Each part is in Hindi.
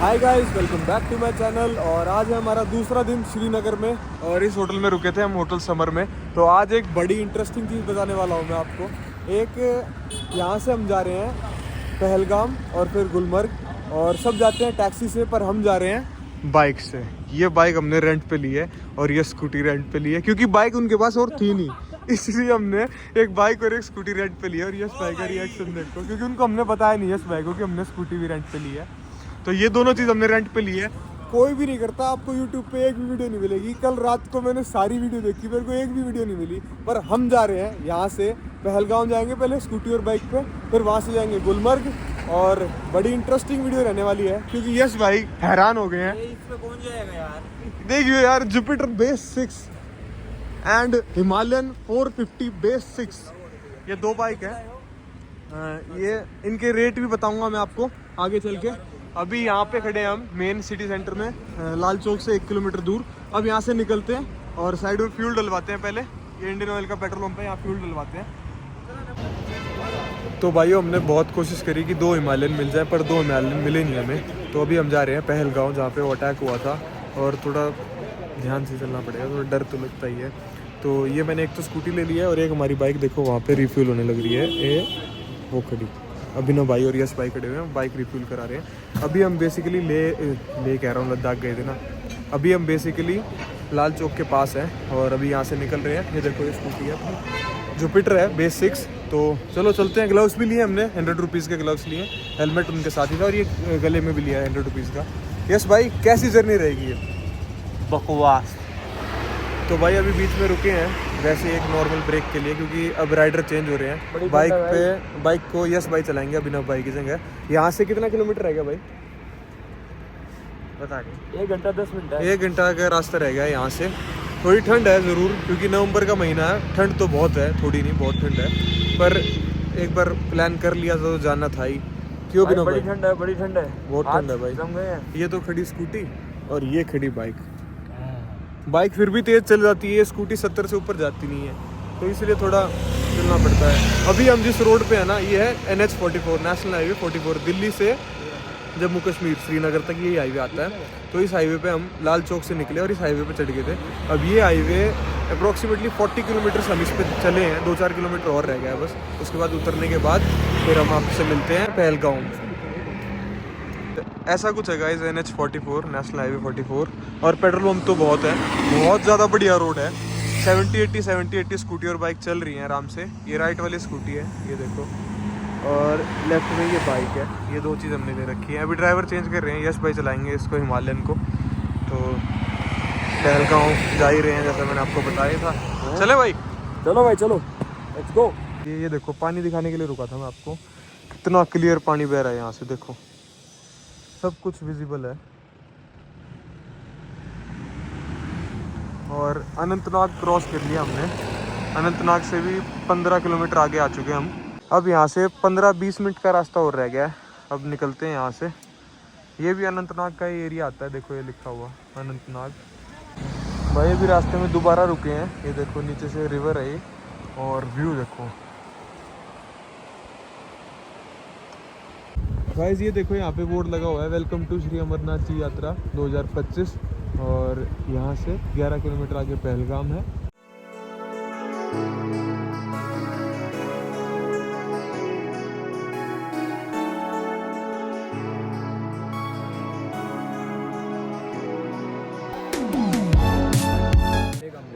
Hi guys, welcome back to my channel. और आज है हमारा दूसरा दिन श्रीनगर में और इस होटल में रुके थे हम, होटल समर में। तो आज एक बड़ी इंटरेस्टिंग चीज़ बताने वाला हूँ मैं आपको। एक यहाँ से हम जा रहे हैं पहलगाम और फिर गुलमर्ग, और सब जाते हैं टैक्सी से, पर हम जा रहे हैं बाइक से। ये बाइक हमने रेंट पे ली है और ये स्कूटी रेंट पे ली है, क्योंकि बाइक उनके पास और थी नहीं, इसलिए हमने एक बाइक और एक स्कूटी रेंट पे ली है। और यश भाई का रिएक्शन देखो, क्योंकि उनको हमने बताया नहीं यश भाई को कि हमने स्कूटी भी रेंट पे ली है। तो ये दोनों चीज़ हमने रेंट पे ली है। कोई भी नहीं करता, आपको यूट्यूब पे एक भी वीडियो नहीं मिलेगी। कल रात को मैंने सारी वीडियो देखी, मेरे को एक भी वीडियो नहीं मिली। पर हम जा रहे हैं यहाँ से पहलगाम जाएंगे, पहले स्कूटी और बाइक पे, फिर वहाँ से जाएंगे गुलमर्ग। और बड़ी इंटरेस्टिंग वीडियो रहने वाली है, क्योंकि यश भाई हैरान हो गए हैं। इसमें कौन जाएगा यार? देखिए यार, Jupiter base 6 and Himalayan 450 base 6, ये दो बाइक है। ये इनके रेट भी बताऊंगा मैं आपको आगे चल के। अभी यहाँ पे खड़े हैं हम मेन सिटी सेंटर में, लाल चौक से 1 किलोमीटर दूर। अब यहाँ से निकलते हैं और साइड में फ्यूल डलवाते हैं। पहले ये इंडियन ऑयल का पेट्रोल पंप है, यहाँ फ्यूल डलवाते हैं। तो भाइयों, हमने बहुत कोशिश करी कि 2 हिमालयन मिल जाए, पर 2 हिमालयन मिले नहीं हमें। तो अभी हम जा रहे हैं पहलगाम, जहाँ पे वो अटैक हुआ था, और थोड़ा ध्यान से चलना पड़ेगा, थोड़ा डर तो लगता ही है। तो ये मैंने एक तो स्कूटी ले लिया है, और एक हमारी बाइक देखो वहाँ पे रिफ्यूल होने लग रही है। ये वो खड़ी, अभिनव भाई और यश भाई खड़े हुए हैं, बाइक रिफ्यूल करा रहे हैं। अभी हम बेसिकली ले कह रहा हूँ, लद्दाख गए थे ना। अभी हम बेसिकली लाल चौक के पास हैं और अभी यहाँ से निकल रहे हैं। ये देखो, ये स्कूटी है, जुपिटर है बेस 6। तो चलो चलते हैं। ग्लव्स भी लिए हमने, 100 रुपीज़ के ग्लव्स लिए, हेलमेट उनके साथ ही था, और ये गले में भी लिया है 100 रुपीज़ का। यस भाई, कैसी जर्नी रहेगी ये? बकवास। तो भाई अभी बीच में रुके हैं वैसे एक नॉर्मल ब्रेक के लिए, क्योंकि अब राइडर चेंज हो रहे हैं। बाइक को यश भाई चलाएंगे अभिनव भाई की जगह। यहाँ से कितना किलोमीटर रह गया भाई? बता नहीं, 1 घंटा 10 मिनट है। 1 घंटा का रास्ता रह गया यहाँ से। थोड़ी ठंड है ज़रूर, क्योंकि नवंबर का महीना है। ठंड तो बहुत है, थोड़ी नहीं बहुत ठंड है, पर एक बार प्लान कर लिया तो जाना था ही। क्यों भी? बड़ी ठंड है, बड़ी ठंड है, बहुत ठंड है भाई। जम गए हैं। ये तो खड़ी स्कूटी और ये खड़ी बाइक। बाइक फिर भी तेज़ चल जाती है, स्कूटी 70 से ऊपर जाती नहीं है, तो इसलिए थोड़ा चलना पड़ता है। अभी हम जिस रोड पे है ना, ये है NH 44, नेशनल हाईवे 44, दिल्ली से जम्मू कश्मीर श्रीनगर तक यही हाईवे आता है। तो इस हाईवे पे हम लाल चौक से निकले और इस हाईवे पे चढ़ गए थे। अब ये हाईवे अप्रोक्सीमेटली 40 किलोमीटर हम इस पर चले हैं, 2-4 किलोमीटर और रह गया है बस। उसके बाद उतरने के बाद फिर हम आपसे मिलते हैं पहलगाम। ऐसा कुछ है गाइस, NH 44, नेशनल हाईवे 44। और पेट्रोल पंप तो बहुत है, बहुत ज़्यादा बढ़िया रोड है। 70-80 स्कूटी और बाइक चल रही हैं आराम से। ये राइट वाली स्कूटी है, ये देखो, और लेफ्ट में ये बाइक है। ये 2 चीज़ हमने ले रखी है। अभी ड्राइवर चेंज कर रहे हैं, यश भाई चलाएंगे इसको, हिमालयन को। तो पहलगाम जा ही रहे हैं, जैसा मैंने आपको बताया था। चले भाई? चलो भाई, चलो, लेट्स गो। ये देखो, पानी दिखाने के लिए रुका था मैं आपको। कितना क्लियर पानी बह रहा है यहाँ से, देखो सब कुछ विजिबल है। और अनंतनाग क्रॉस कर लिया हमने। अनंतनाग से भी 15 किलोमीटर आगे आ चुके हैं हम। अब यहाँ से 15-20 मिनट का रास्ता और रह गया है। अब निकलते हैं यहाँ से। ये भी अनंतनाग का ही एरिया आता है, देखो ये लिखा हुआ अनंतनाग। भाई अभी रास्ते में दोबारा रुके हैं। ये देखो नीचे से रिवर है ये, और व्यू देखो गाइस। ये देखो यहाँ पे बोर्ड लगा हुआ है, वेलकम टू श्री अमरनाथ जी यात्रा 2025। और यहाँ से 11 किलोमीटर आगे पहलगाम है।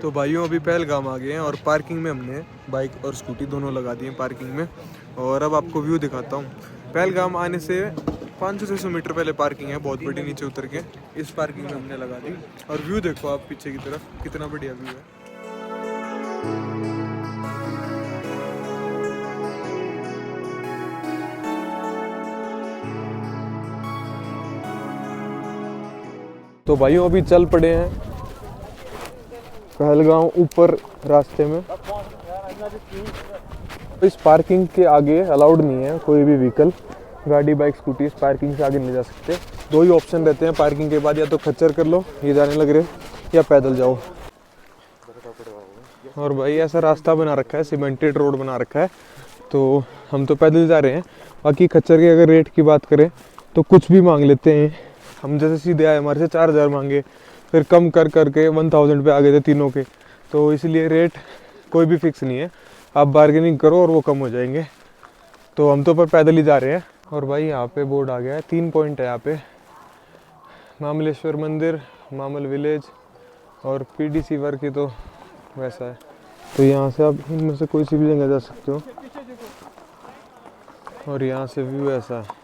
तो भाइयों अभी पहलगाम आ गए हैं, और पार्किंग में हमने बाइक और स्कूटी दोनों लगा दी हैं पार्किंग में। और अब आपको व्यू दिखाता हूँ। पहलगाम आने से 500-600 मीटर पहले पार्किंग है, बहुत बड़ी। नीचे उतर के इस पार्किंग में हमने लगा दी। और व्यू देखो आप पीछे की तरफ, कितना बढ़िया व्यू है। तो भाइयों अभी चल पड़े हैं पहलगाम ऊपर रास्ते में। इस पार्किंग के आगे अलाउड नहीं है कोई भी व्हीकल, गाड़ी बाइक स्कूटी इस पार्किंग से आगे नहीं जा सकते। 2 ही ऑप्शन रहते हैं पार्किंग के बाद, या तो खच्चर कर लो ये जाने लग रहे, या पैदल जाओ। और भाई ऐसा रास्ता बना रखा है, सीमेंटेड रोड बना रखा है, तो हम तो पैदल जा रहे हैं। बाकी खच्चर के अगर रेट की बात करें तो कुछ भी मांग लेते हैं हम जैसे सीधे आए हमारे से 4000 मांगे, फिर कम कर करके 1000 पे आ गए थे तीनों के। तो इसलिए रेट कोई भी फिक्स नहीं है, आप बार्गेनिंग करो और वो कम हो जाएंगे। तो हम तो पर पैदल ही जा रहे हैं। और भाई यहाँ पे बोर्ड आ गया है, 3 पॉइंट है यहाँ पे, मामलेश्वर मंदिर, मामल विलेज और PDC वर्क की तो वैसा है। तो यहाँ से आप इनमें से कोई सी भी जगह जा सकते हो। और यहाँ से व्यू ऐसा है।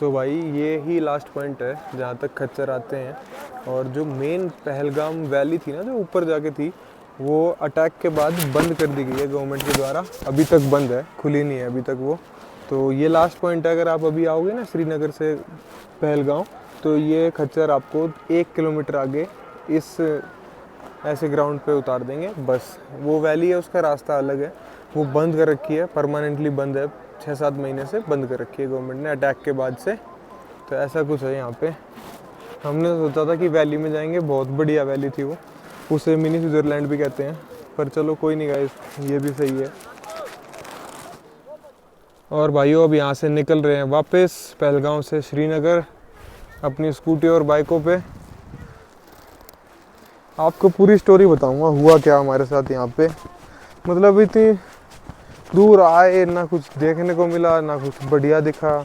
तो भाई ये ही लास्ट पॉइंट है जहाँ तक खच्चर आते हैं। और जो मेन पहलगाम वैली थी ना, जो ऊपर जाके थी, वो अटैक के बाद बंद कर दी गई है गवर्नमेंट के द्वारा। अभी तक बंद है, खुली नहीं है अभी तक वो। तो ये लास्ट पॉइंट है। अगर आप अभी आओगे ना श्रीनगर से पहलगाम, तो ये खच्चर आपको 1 किलोमीटर आगे इस ऐसे ग्राउंड पे उतार देंगे बस। वो वैली है, उसका रास्ता अलग है, वो बंद कर रखी है, परमानेंटली बंद है, 6-7 महीने से बंद कर रखी है गवर्नमेंट ने अटैक के बाद से। तो ऐसा कुछ है यहाँ पे। हमने सोचा था कि वैली में जाएंगे, बहुत बढ़िया वैली थी वो, उसे मिनी स्विट्ज़रलैंड भी कहते हैं, पर चलो कोई नहीं गाइस, ये भी सही है। और भाइयों अब यहाँ से निकल रहे हैं वापस पहलगाम से श्रीनगर अपनी स्कूटी और बाइकों पे। आपको पूरी स्टोरी बताऊंगा हुआ क्या हमारे साथ यहाँ पे। मतलब इतनी दूर आए, ना कुछ देखने को मिला, ना कुछ बढ़िया दिखा।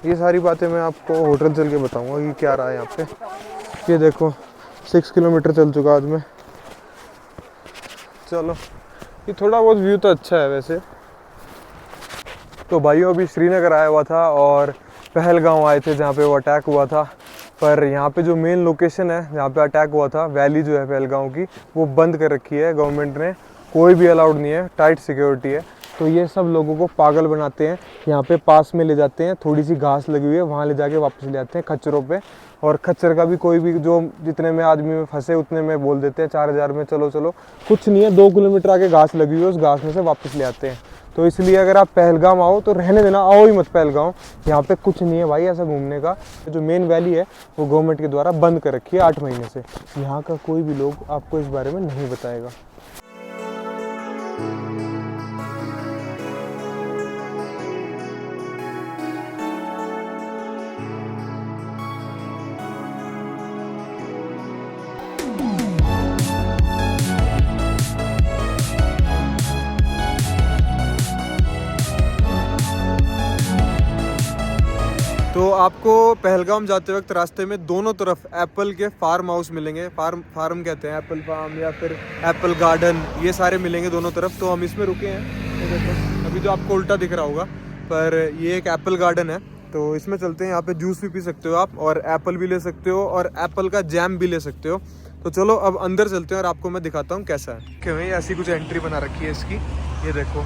ये सारी बातें मैं आपको होटल चल के बताऊंगा कि क्या रहा है यहाँ पे। ये देखो 6 किलोमीटर चल चुका आज मैं। चलो, ये थोड़ा बहुत व्यू तो अच्छा है वैसे। तो भाइयों अभी श्रीनगर आया हुआ था और पहलगाम आए थे जहाँ पे वो अटैक हुआ था। पर यहाँ पे जो मेन लोकेशन है जहाँ पे अटैक हुआ था, वैली जो है पहलगाम की, वो बंद कर रखी है गवर्नमेंट ने। कोई भी अलाउड नहीं है, टाइट सिक्योरिटी है। तो ये सब लोगों को पागल बनाते हैं, यहाँ पे पास में ले जाते हैं, थोड़ी सी घास लगी हुई है वहाँ ले जाके वापस ले आते हैं खच्चरों पे। और खच्चर का भी कोई भी जो जितने में आदमी में फंसे उतने में बोल देते हैं 4000 में, चलो चलो। कुछ नहीं है, 2 किलोमीटर आगे घास लगी हुई है, उस घास में से वापस ले आते हैं। तो इसलिए अगर आप पहलगाम आओ तो रहने देना, आओ ही मत पहलगाम। यहाँ पे कुछ नहीं है भाई ऐसा घूमने का। जो मेन वैली है वो गवर्नमेंट के द्वारा बंद कर रखी है 8 महीने से। यहाँ का कोई भी लोग आपको इस बारे में नहीं बताएगा। तो आपको पहलगाम जाते वक्त रास्ते में दोनों तरफ एप्पल के फार्म हाउस मिलेंगे। फार्म कहते हैं, एप्पल फार्म या फिर एप्पल गार्डन, ये सारे मिलेंगे दोनों तरफ। तो हम इसमें रुके हैं। तो देखो अभी तो आपको उल्टा दिख रहा होगा, पर ये एक एप्पल गार्डन है। तो इसमें चलते हैं। यहाँ पे जूस भी पी सकते हो आप, और एप्पल भी ले सकते हो, और एप्पल का जैम भी ले सकते हो। तो चलो अब अंदर चलते हैं और आपको मैं दिखाता हूँ कैसा है। क्यों ऐसी कुछ एंट्री बना रखी है इसकी। ये देखो,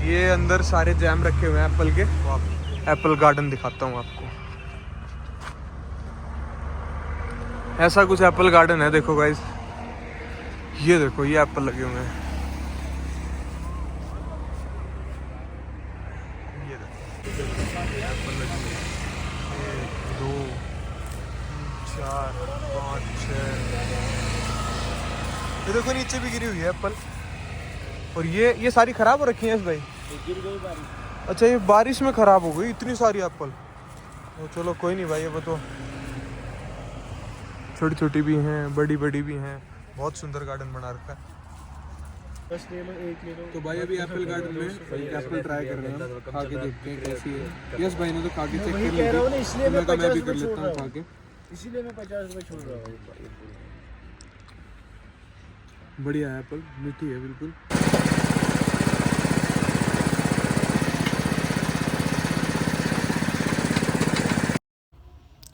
ये अंदर सारे जैम रखे हुए हैं एप्पल के। एप्पल गार्डन दिखाता हूँ आपको। ऐसा कुछ एप्पल गार्डन है। देखो गाइस, ये देखो, ये एप्पल लगे हुए हैं। ये देखो एप्पल लगे हुए हैं, 1 2 4 5 6। ये देखो नीचे भी गिरी हुई है एप्पल। और ये सारी खराब हो रखी हैं इस भाई। गिर गई बारिश। अच्छा, ये बारिश में खराब हो गई इतनी सारी एप्पल। तो चलो कोई नहीं भाई, अब तो छोटी छोटी भी हैं, बड़ी बड़ी भी हैं। बहुत सुंदर गार्डन बना रखा है। तो भाई अभी एप्पल गार्डन में एप्पल ट्राई कर रहे हैं, खा के देखते हैं कैसी है। यस भाई ने तो खा के चेक कर ली, इसलिए मैं भी कर लेता हूँ खा के। इसीलिए मैं 50 रुपए छोड़ रहा हूँ। बढ़िया है एप्पल, मीठी है बिल्कुल।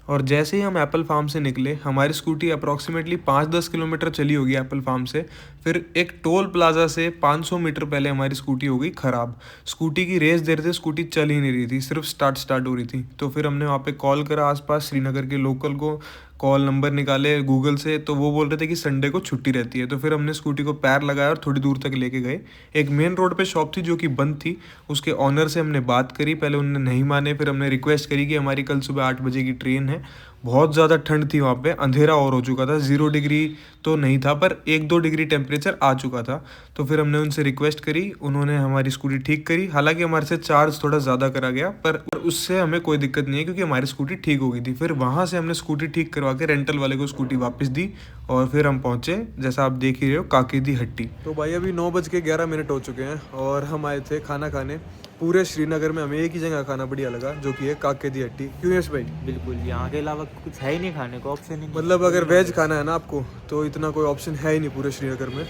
और जैसे ही हम एप्पल फार्म से निकले, हमारी स्कूटी अप्रॉक्सीमेटली 5-10 किलोमीटर चली होगी एप्पल फार्म से। फिर एक टोल प्लाजा से 500 मीटर पहले हमारी स्कूटी हो गई ख़राब। स्कूटी की रेस दे रहे थे, स्कूटी चल ही नहीं रही थी, सिर्फ स्टार्ट हो रही थी। तो फिर हमने वहाँ पे कॉल करा आसपास श्रीनगर के लोकल को, कॉल नंबर निकाले गूगल से, तो वो बोल रहे थे कि संडे को छुट्टी रहती है। तो फिर हमने स्कूटी को पैर लगाया और थोड़ी दूर तक लेके गए। एक मेन रोड पे शॉप थी जो कि बंद थी, उसके ऑनर से हमने बात करी। पहले उन्होंने नहीं माने, फिर हमने रिक्वेस्ट करी कि हमारी कल सुबह 8 बजे की ट्रेन है, बहुत ज़्यादा ठंड थी वहाँ पे, अंधेरा और हो चुका था, 0 डिग्री तो नहीं था पर 1-2 डिग्री टेम्परेचर आ चुका था। तो फिर हमने उनसे रिक्वेस्ट करी, उन्होंने हमारी स्कूटी ठीक करी। हालांकि हमारे से चार्ज थोड़ा ज़्यादा करा गया पर उससे हमें कोई दिक्कत नहीं है क्योंकि हमारी स्कूटी ठीक हो गई थी। फिर वहाँ से हमने स्कूटी ठीक करवा के रेंटल वाले को स्कूटी वापस दी और फिर हम पहुँचे, जैसा आप देख ही रहे हो, काके दी हट्टी। तो भाई अभी 9:11 हो चुके हैं और हम आए थे खाना खाने। पूरे श्रीनगर में हमें एक ही जगह खाना बढ़िया लगा, जो कि है काके दी हट्टी। क्यों यश भाई? बिल्कुल, यहाँ के अलावा कुछ है ही नहीं खाने को, ऑप्शन ही नहीं। मतलब अगर वेज खाना है ना आपको तो इतना कोई ऑप्शन है ही नहीं पूरे श्रीनगर में।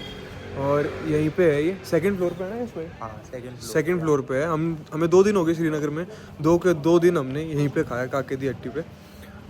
और यहीं पे है, ये सेकंड फ्लोर पे है ना इसमें? हाँ, सेकंड फ्लोर पे है। हमें 2 दिन हो गए श्रीनगर में, 2 दिन हमने यहीं पे खाया काके दी हट्टी पे।